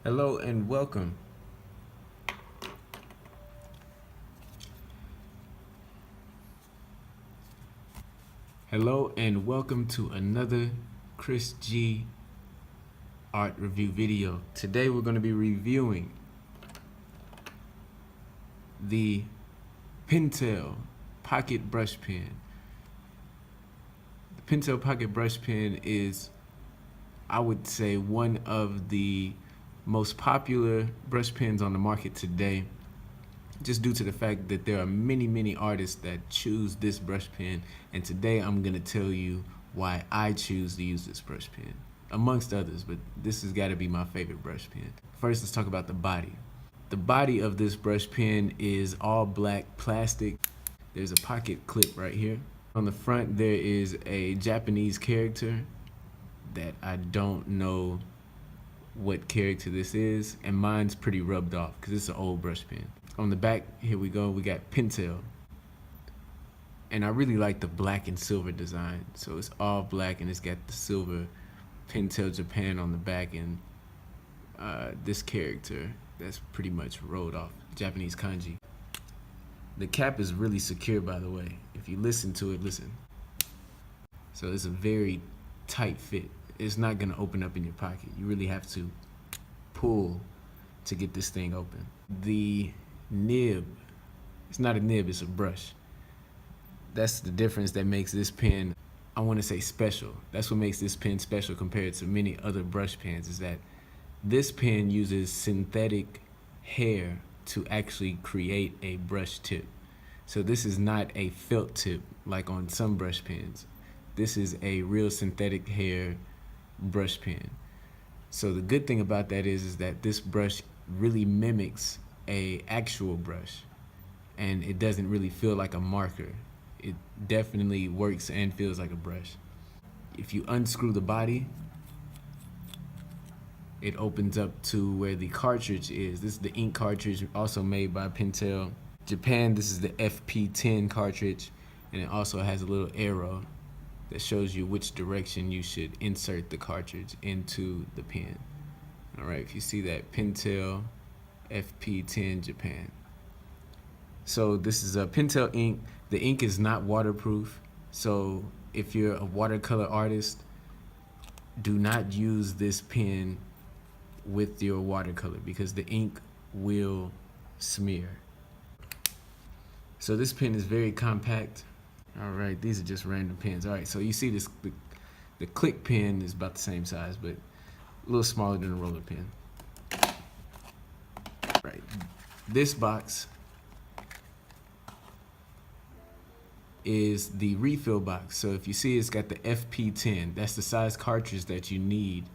Hello and welcome. Hello and welcome to another Chris G art review video. Today we're going to be reviewing the Pentel Pocket Brush Pen. The Pentel Pocket Brush Pen is, I would say, one of the most popular brush pens on the market today, just due to the fact that there are many artists that choose this brush pen, and today I'm going to tell you why I choose to use this brush pen, amongst others, but this has got to be my favorite brush pen. First, let's talk about the body. The body of this brush pen is all black plastic. There's a pocket clip right here. On the front, there is a Japanese character that I don't know what character this is, and mine's pretty rubbed off because it's an old brush pen. On the back, here we go, we got Pentel. And I really like the black and silver design. So it's all black and it's got the silver Pentel Japan on the back, and this character that's pretty much rolled off, Japanese kanji. The cap is really secure, by the way. If you listen to it, listen. So it's a very tight fit. It's not gonna open up in your pocket. You really have to pull to get this thing open. The nib, it's not a nib, it's a brush. That's the difference that makes this pen, I wanna say, special. That's what makes this pen special compared to many other brush pens, is that this pen uses synthetic hair to actually create a brush tip. So this is not a felt tip like on some brush pens. This is a real synthetic hair brush pen. So the good thing about that is that this brush really mimics a actual brush, and it doesn't really feel like a marker. It definitely works and feels like a brush. If you unscrew the body, it opens up to where the cartridge is. This is the ink cartridge, also made by Pentel Japan. This is the FP10 cartridge, and it also has a little arrow that shows you which direction you should insert the cartridge into the pen. All right, if you see that, Pentel FP10 Japan. So this is a Pentel ink. The ink is not waterproof, so if you're a watercolor artist, do not use this pen with your watercolor because the ink will smear. So this pen is very compact. All right, these are just random pens. All right, so you see this, the click pen is about the same size, but a little smaller than a roller pen. Right, this box is the refill box. So if you see, it's got the FP10. That's the size cartridge that you need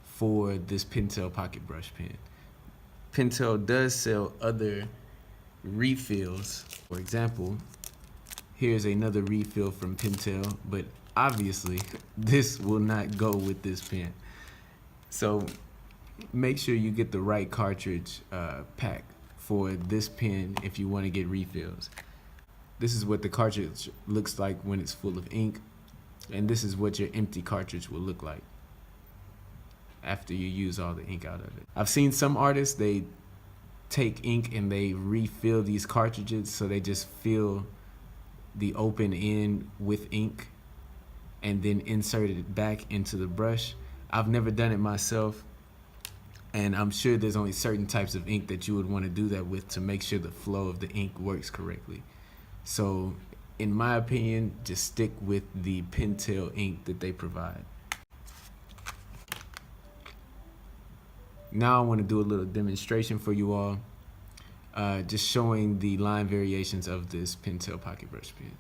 for this Pentel pocket brush pen. Pentel does sell other refills. For example, here's another refill from Pentel, but obviously this will not go with this pen. So make sure you get the right cartridge pack for this pen if you want to get refills. This is what the cartridge looks like when it's full of ink, and this is what your empty cartridge will look like after you use all the ink out of it. I've seen some artists, they take ink and they refill these cartridges, so they just fill the open end with ink and then insert it back into the brush. I've never done it myself, and I'm sure there's only certain types of ink that you would want to do that with to make sure the flow of the ink works correctly. So in my opinion, just stick with the Pentel ink that they provide. Now I want to do a little demonstration for you all, just showing the line variations of this Pentel pocket brush pen.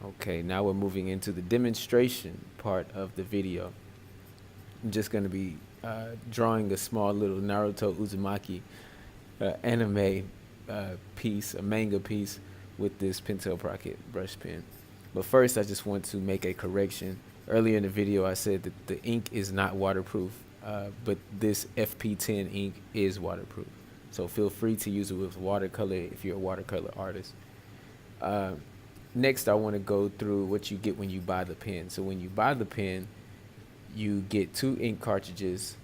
Okay, now we're moving into the demonstration part of the video. I'm just going to be drawing a small little Naruto Uzumaki anime piece, a manga piece, with this Pentel pocket brush pen. But first, I just want to make a correction. Earlier in the video, I said that the ink is not waterproof, but this FP10 ink is waterproof. So feel free to use it with watercolor if you're a watercolor artist. Next, I want to go through what you get when you buy the pen. So when you buy the pen, you get 2 ink cartridges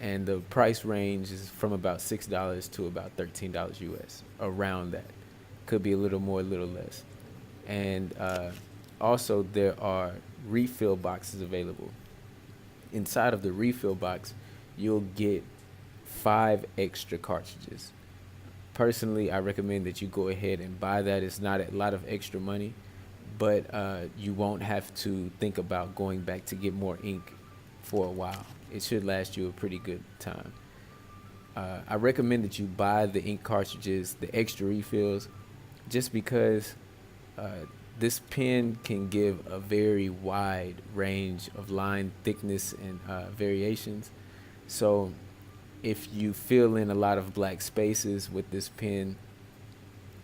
and the price range is from about $6 to about $13 US, around that. Could be a little more, a little less. And also, there are refill boxes available. Inside of the refill box, you'll get 5 extra cartridges. Personally, I recommend that you go ahead and buy that. It's not a lot of extra money, but you won't have to think about going back to get more ink for a while. It should last you a pretty good time. I recommend that you buy the ink cartridges, the extra refills, just because this pen can give a very wide range of line thickness and variations. So if you fill in a lot of black spaces with this pen,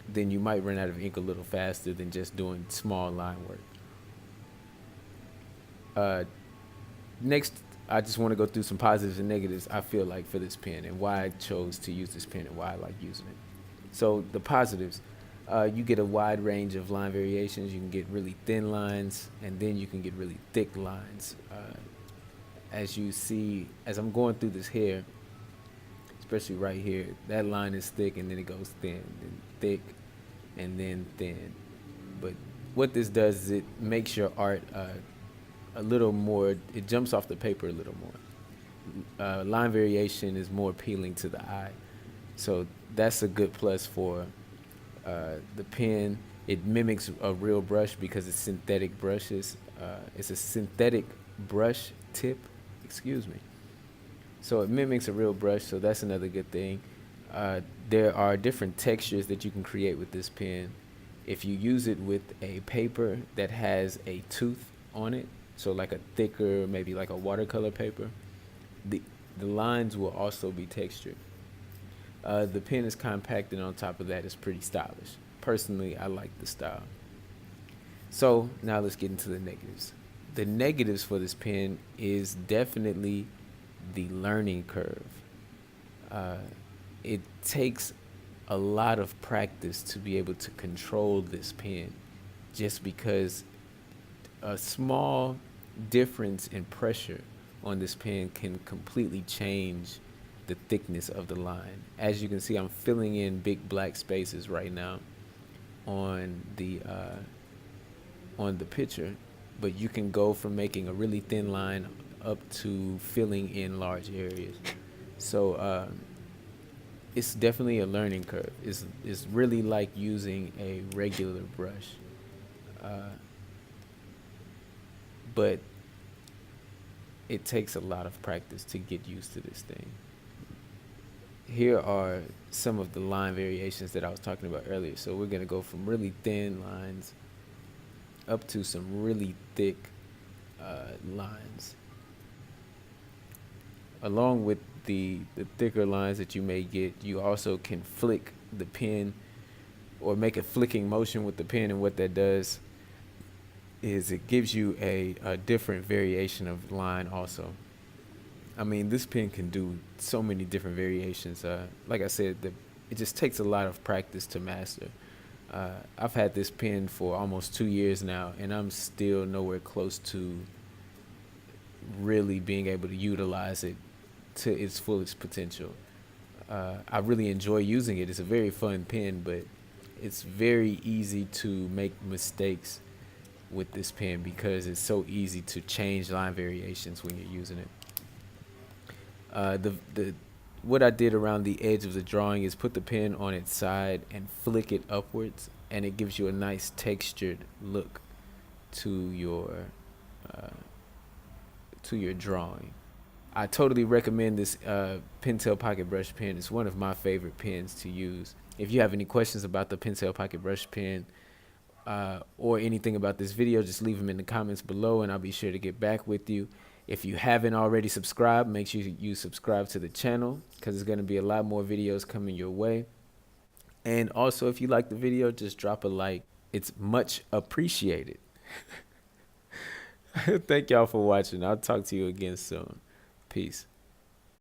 then you might run out of ink a little faster than just doing small line work. Next, I just want to go through some positives and negatives I feel like for this pen and why I chose to use this pen and why I like using it. So the positives, you get a wide range of line variations. You can get really thin lines, and then you can get really thick lines. As you see, as I'm going through this hair, especially right here, that line is thick, and then it goes thin, then thick, and then thin. But what this does is it makes your art a little more, it jumps off the paper a little more. Line variation is more appealing to the eye. So that's a good plus for the pen. It mimics a real brush because it's synthetic brushes. It's a synthetic brush tip, excuse me. So it mimics a real brush, so that's another good thing. There are different textures that you can create with this pen. If you use it with a paper that has a tooth on it, so like a thicker, maybe like a watercolor paper, the lines will also be textured. The pen is compact, and on top of that, it's pretty stylish. Personally, I like the style. So now let's get into the negatives. The negatives for this pen is definitely the learning curve. It takes a lot of practice to be able to control this pen, just because a small difference in pressure on this pen can completely change the thickness of the line. As you can see, I'm filling in big black spaces right now on the picture, but you can go from making a really thin line up to filling in large areas. So it's definitely a learning curve. It's really like using a regular brush, but it takes a lot of practice to get used to this thing. Here are some of the line variations that I was talking about earlier. So we're going to go from really thin lines up to some really thick lines. Along with the thicker lines that you may get, you also can flick the pen or make a flicking motion with the pen, and what that does is it gives you a different variation of line also. I mean, this pen can do so many different variations. Like I said, it just takes a lot of practice to master. I've had this pen for almost 2 years now, and I'm still nowhere close to really being able to utilize it to its fullest potential. I really enjoy using it. It's a very fun pen, but it's very easy to make mistakes with this pen because it's so easy to change line variations when you're using it. What I did around the edge of the drawing is put the pen on its side and flick it upwards, and it gives you a nice textured look to your drawing. I totally recommend this Pentel Pocket Brush Pen. It's one of my favorite pens to use. If you have any questions about the Pentel Pocket Brush Pen or anything about this video, just leave them in the comments below, and I'll be sure to get back with you. If you haven't already subscribed, make sure you subscribe to the channel, because there's going to be a lot more videos coming your way. And also, if you like the video, just drop a like. It's much appreciated. Thank y'all for watching. I'll talk to you again soon. Peace.